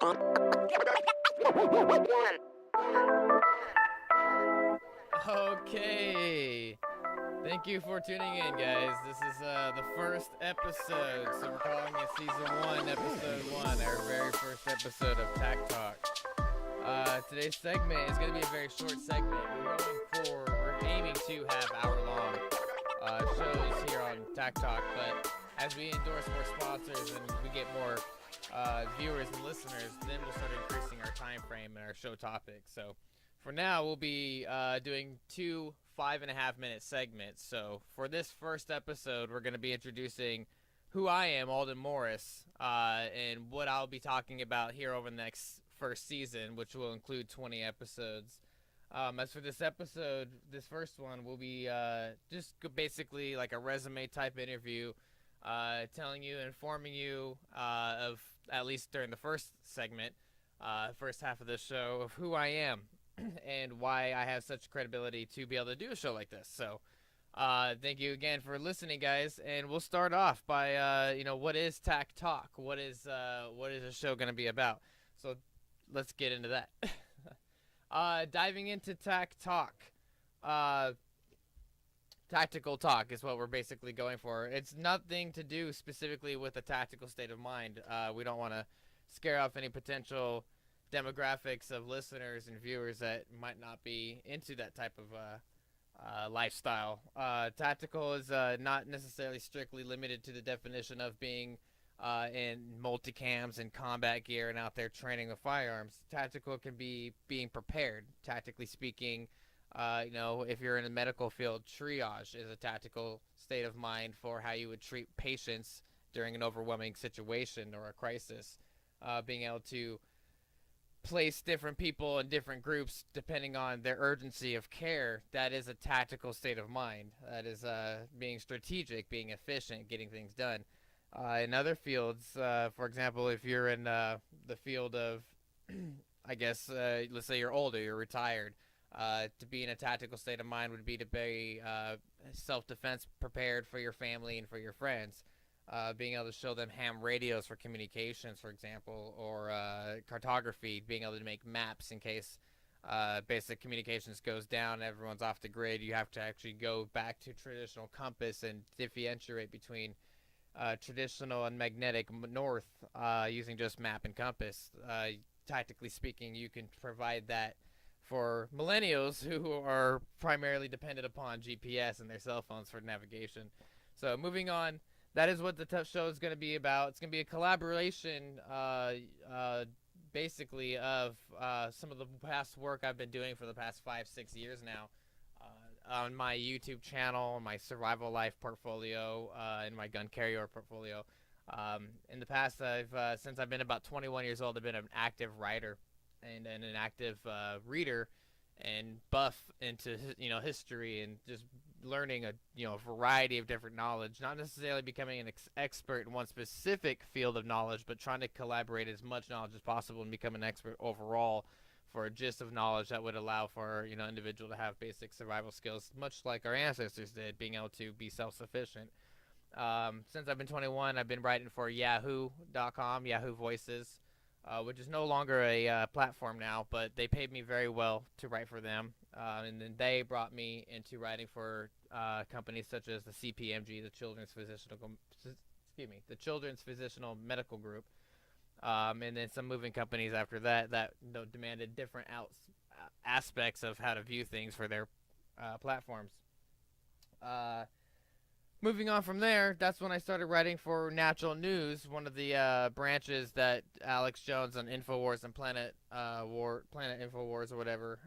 Okay. Thank you for tuning in, guys. This is the first episode, so we're calling it Season 1, Episode 1, our very first episode of TacTalk. Today's segment is going to be a very short segment. We're aiming to have hour-long shows here on TacTalk, but as we endorse more sponsors and we get more viewers and listeners, then we'll start increasing our time frame and our show topics. So for now, we'll be doing 2 5.5-minute segments. So for this first episode, we're going to be introducing who I am, Alden Moris, and what I'll be talking about here over the next first season, which will include 20 episodes. As for this episode, this first one will be just basically like a resume type interview, telling you, informing you of, at least during the first segment, first half of the show, of who I am and why I have such credibility to be able to do a show like this. So thank you again for listening, guys, and we'll start off by what is TacTalk? What is the show going to be about? So let's get into that. Diving into TacTalk. Tactical talk is what we're basically going for. It's nothing to do specifically with a tactical state of mind. We don't want to scare off any potential demographics of listeners and viewers that might not be into that type of lifestyle. Tactical is not necessarily strictly limited to the definition of being in multicams and combat gear and out there training with firearms. Tactical can be being prepared, tactically speaking. If you're in the medical field, triage is a tactical state of mind for how you would treat patients during an overwhelming situation or a crisis. Being able to place different people in different groups depending on their urgency of care, that is a tactical state of mind. That is being strategic, being efficient, getting things done. In other fields, for example, if you're in the field of, let's say you're older, you're retired, to be in a tactical state of mind would be to be self-defense prepared for your family and for your friends. Being able to show them ham radios for communications, for example, or cartography, being able to make maps in case basic communications goes down, everyone's off the grid. You have to actually go back to traditional compass and differentiate between traditional and magnetic north using just map and compass. Tactically speaking, you can provide that for millennials who are primarily dependent upon GPS and their cell phones for navigation. So moving on, that is what the show is going to be about. It's going to be a collaboration, basically, of some of the past work I've been doing for the past 5-6 years now on my YouTube channel, my survival life portfolio, and my gun carrier portfolio. In the past, since I've been about 21 years old, I've been an active writer and an active reader and buff into history and just learning a variety of different knowledge, not necessarily becoming an expert in one specific field of knowledge, but trying to collaborate as much knowledge as possible and become an expert overall for a gist of knowledge that would allow for individual to have basic survival skills, much like our ancestors did, being able to be self-sufficient. Since I've been 21, I've been writing for Yahoo.com, Yahoo Voices, which is no longer a platform now, but they paid me very well to write for them. And then they brought me into writing for companies such as the CPMG, the Children's Physicianal Medical Group, and then some moving companies after that demanded different aspects of how to view things for their platforms. Moving on from there, that's when I started writing for Natural News, one of the branches that Alex Jones on InfoWars and Planet InfoWars or whatever.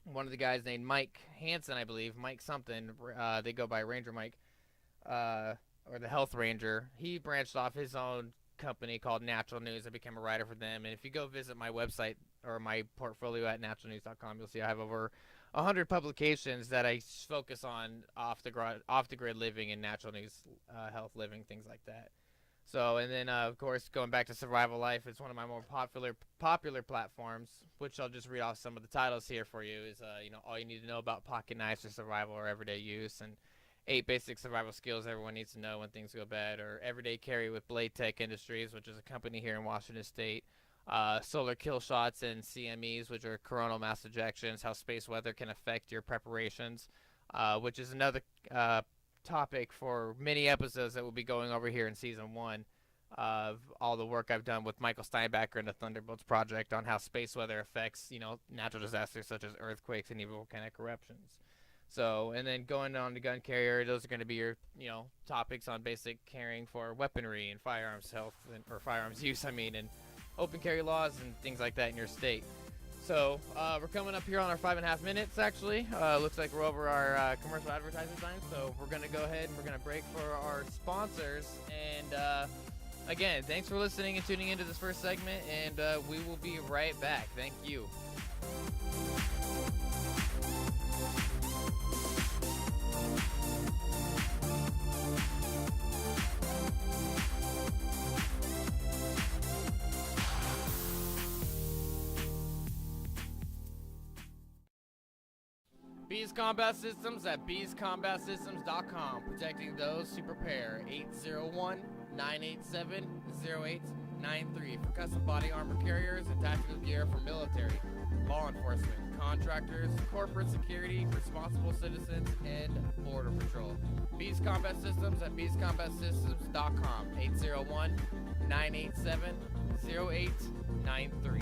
One of the guys named Mike Hansen, I believe, Mike something. They go by Ranger Mike, or the Health Ranger. He branched off his own company called Natural News. I became a writer for them, and if you go visit my website or my portfolio at naturalnews.com, you'll see I have over 100 publications that I focus on off the grid living and natural news, health living, things like that. So, and then of course, going back to Survival Life, it's one of my more popular platforms, which I'll just read off some of the titles here for you. Is all you need to know about pocket knives for survival or everyday use, and 8 basic survival skills everyone needs to know when things go bad, or everyday carry with Blade Tech Industries, which is a company here in Washington State. solar kill shots and CMEs, which are coronal mass ejections, how space weather can affect your preparations, which is another topic for many episodes that we'll be going over here in season 1 of all the work I've done with Michael Steinbacher and the Thunderbolts Project on how space weather affects, natural disasters such as earthquakes and even volcanic eruptions. So, and then going on to gun carrier, those are going to be your, topics on basic carrying for weaponry and firearms health, or firearms use, and open carry laws and things like that in your state. So, we're coming up here on our 5.5 minutes, actually. Looks like we're over our commercial advertising time, so we're going to go ahead and we're going to break for our sponsors. And, again, thanks for listening and tuning into this first segment, and we will be right back. Thank you. Bees Combat Systems at beescombatsystems.com. Protecting those who prepare. 801-987-0893 for custom body armor carriers and tactical gear for military, law enforcement, contractors, corporate security, responsible citizens, and border patrol. Bees Combat Systems at beescombatsystems.com. 801-987-0893.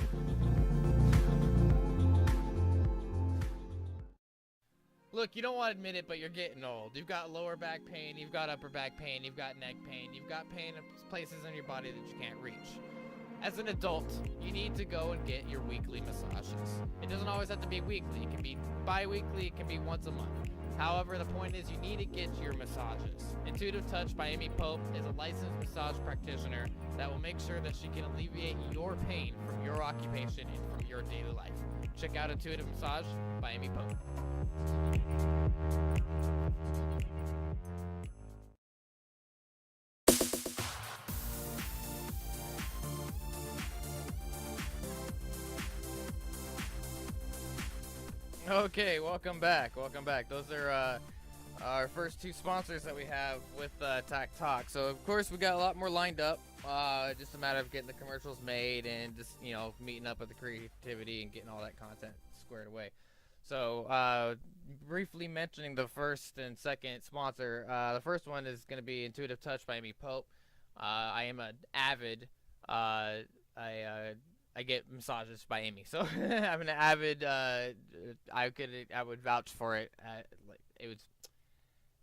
Look, you don't want to admit it, but you're getting old. You've got lower back pain, you've got upper back pain, you've got neck pain, you've got pain in places in your body that you can't reach. As an adult, you need to go and get your weekly massages. It doesn't always have to be weekly. It can be bi-weekly, it can be once a month. However, the point is you need to get your massages. Intuitive Touch by Amy Pope is a licensed massage practitioner that will make sure that she can alleviate your pain from your occupation and from your daily life. Check out Intuitive Massage by Amy Pope. Okay, welcome back. Those are our first two sponsors that we have with TacTalk. So of course we got a lot more lined up. Just a matter of getting the commercials made and just meeting up with the creativity and getting all that content squared away. So briefly mentioning the first and second sponsor. The first one is going to be Intuitive Touch by Amy Pope. I am an avid. I get massages by Amy, so I'm an avid. I would vouch for it.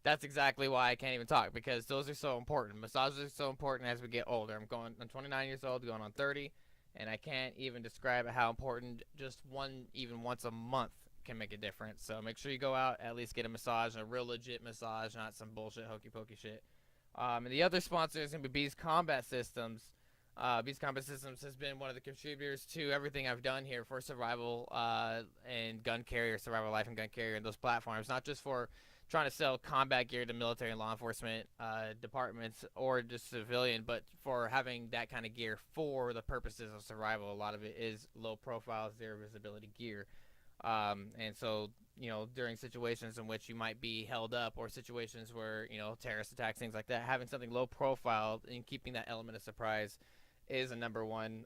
That's exactly why I can't even talk, because those are so important. Massages are so important as we get older. I'm 29 years old, going on 30, and I can't even describe how important just even once a month can make a difference. So make sure you go out, at least get a massage, a real legit massage, not some bullshit hokey pokey shit. And the other sponsor is going to be Bees Combat Systems. Bees Combat Systems has been one of the contributors to everything I've done here for survival and gun carrier, survival life and gun carrier, and those platforms, not just for trying to sell combat gear to military and law enforcement departments or just civilian, but for having that kind of gear for the purposes of survival. A lot of it is low profile, zero visibility gear. And so, during situations in which you might be held up, or situations where, terrorist attacks, things like that, having something low profile and keeping that element of surprise is a number one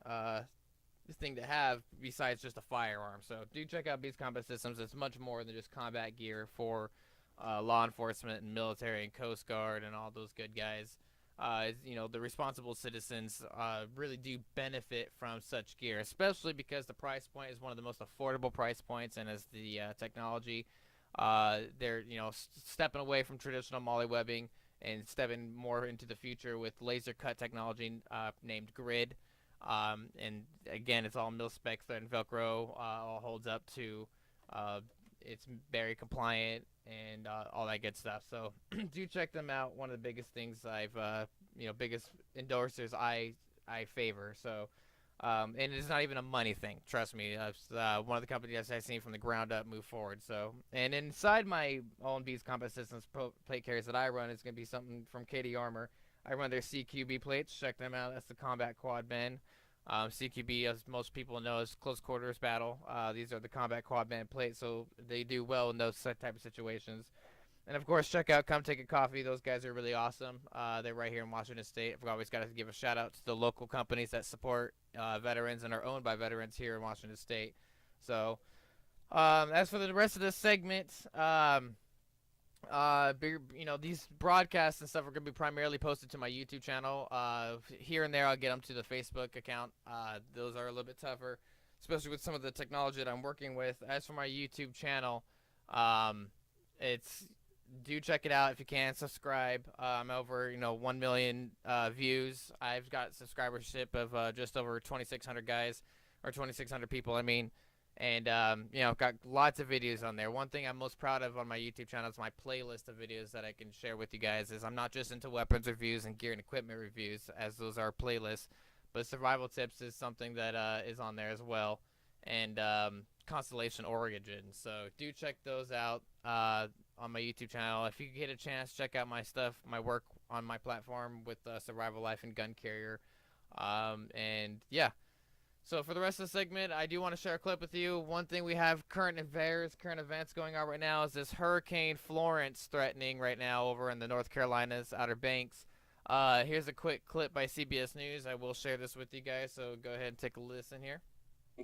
thing to have besides just a firearm. So do check out Beast Combat Systems. It's much more than just combat gear for law enforcement and military and Coast Guard and all those good guys. The responsible citizens really do benefit from such gear, especially because the price point is one of the most affordable price points, and as the technology, they're stepping away from traditional MOLLE webbing and stepping more into the future with laser cut technology named Grid. And again, it's all mil-spec thread and Velcro, all holds up to it's very compliant and all that good stuff. So do check them out. One of the biggest things biggest endorsers I favor. So and it's not even a money thing. Trust me. It's one of the companies I've seen from the ground up move forward. So, and inside my own Bees Combat Systems plate carriers that I run is going to be something from KD Armor. I run their CQB plates. Check them out. That's the Combat Quad Bend. CQB, as most people know, is close quarters battle. These are the Combat Quad Bend plates, so they do well in those type of situations. And of course, check out Come Take a Coffee. Those guys are really awesome. They're right here in Washington State. I've always got to give a shout out to the local companies that support veterans and are owned by veterans here in Washington State. So, as for the rest of this segment, these broadcasts and stuff are going to be primarily posted to my YouTube channel. Here and there, I'll get them to the Facebook account. Those are a little bit tougher, especially with some of the technology that I'm working with. As for my YouTube channel, do check it out if you can. Subscribe. I'm over 1 million views. I've got subscribership of just over 2,600 guys, or 2,600 people. I mean, and got lots of videos on there. One thing I'm most proud of on my YouTube channel is my playlist of videos that I can share with you guys. Is I'm not just into weapons reviews and gear and equipment reviews, as those are playlists, but survival tips is something that is on there as well, and Constellation Origin. So do check those out on my YouTube channel. If you get a chance, check out my stuff, my work on my platform with Survival Life and Gun Carrier. And yeah. So for the rest of the segment, I do want to share a clip with you. One thing we have current events going on right now is this Hurricane Florence threatening right now over in the North Carolina's Outer Banks. Here's a quick clip by CBS News. I will share this with you guys, so go ahead and take a listen here.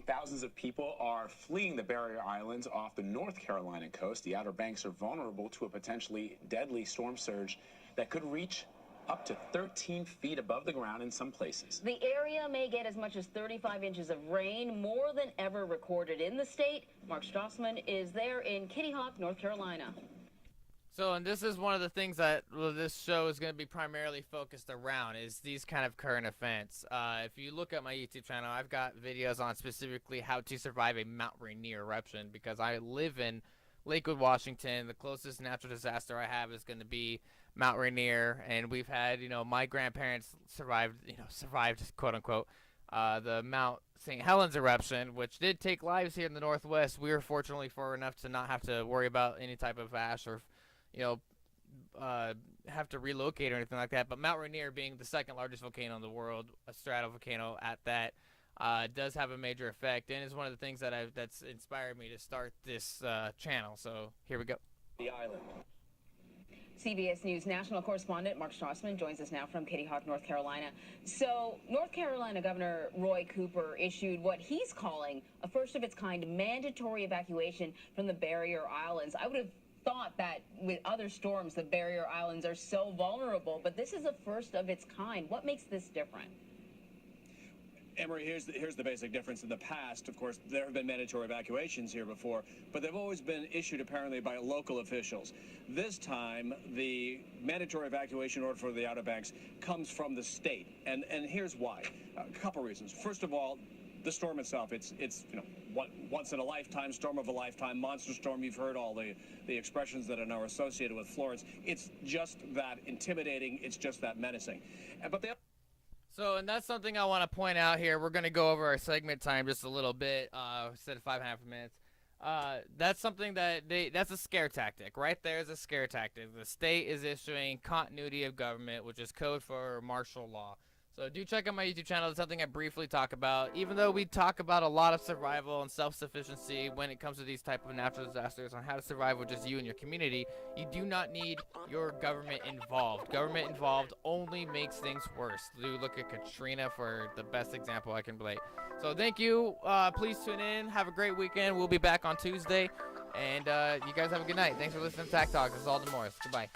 Thousands of people are fleeing the barrier islands off the North Carolina coast. The Outer Banks are vulnerable to a potentially deadly storm surge that could reach up to 13 feet above the ground in some places. The area may get as much as 35 inches of rain, more than ever recorded in the state. Mark Strassman is there in Kitty Hawk, North Carolina. So, and this is one of the things that this show is going to be primarily focused around, is these kind of current events. If you look at my YouTube channel, I've got videos on specifically how to survive a Mount Rainier eruption, because I live in Lakewood, Washington. The closest natural disaster I have is going to be Mount Rainier, and we've had, my grandparents survived, quote unquote, the Mount St. Helens eruption, which did take lives here in the Northwest. We were fortunately far enough to not have to worry about any type of ash or have to relocate or anything like that. But Mount Rainier, being the second largest volcano in the world, a stratovolcano at that, does have a major effect, and is one of the things that's inspired me to start this channel. So here we go. The island. CBS News national correspondent Mark Strassman joins us now from Kitty Hawk, North Carolina. So North Carolina Governor Roy Cooper issued what he's calling a first-of-its-kind mandatory evacuation from the barrier islands. I would have thought that with other storms, the barrier islands are so vulnerable, but this is a first of its kind. What makes this different? Emery, here's the basic difference. In the past, of course, there have been mandatory evacuations here before, but they've always been issued apparently by local officials. This time, the mandatory evacuation order for the Outer Banks comes from the state, and here's why. A couple reasons. First of all, the storm itself, it's once in a lifetime, storm of a lifetime, monster storm. You've heard all the expressions that are now associated with Florence. It's just that intimidating. It's just that menacing. But So, and that's something I want to point out here. We're going to go over our segment time just a little bit, instead of 5.5 minutes. That's something that's a scare tactic. Right there is a scare tactic. The state is issuing continuity of government, which is code for martial law. So do check out my YouTube channel. It's something I briefly talk about. Even though we talk about a lot of survival and self-sufficiency when it comes to these type of natural disasters on how to survive with just you and your community, you do not need your government involved. Government involved only makes things worse. Do look at Katrina for the best example I can relate. So thank you. Please tune in. Have a great weekend. We'll be back on Tuesday. And you guys have a good night. Thanks for listening to TacTalk. This is Alden Moris. Goodbye.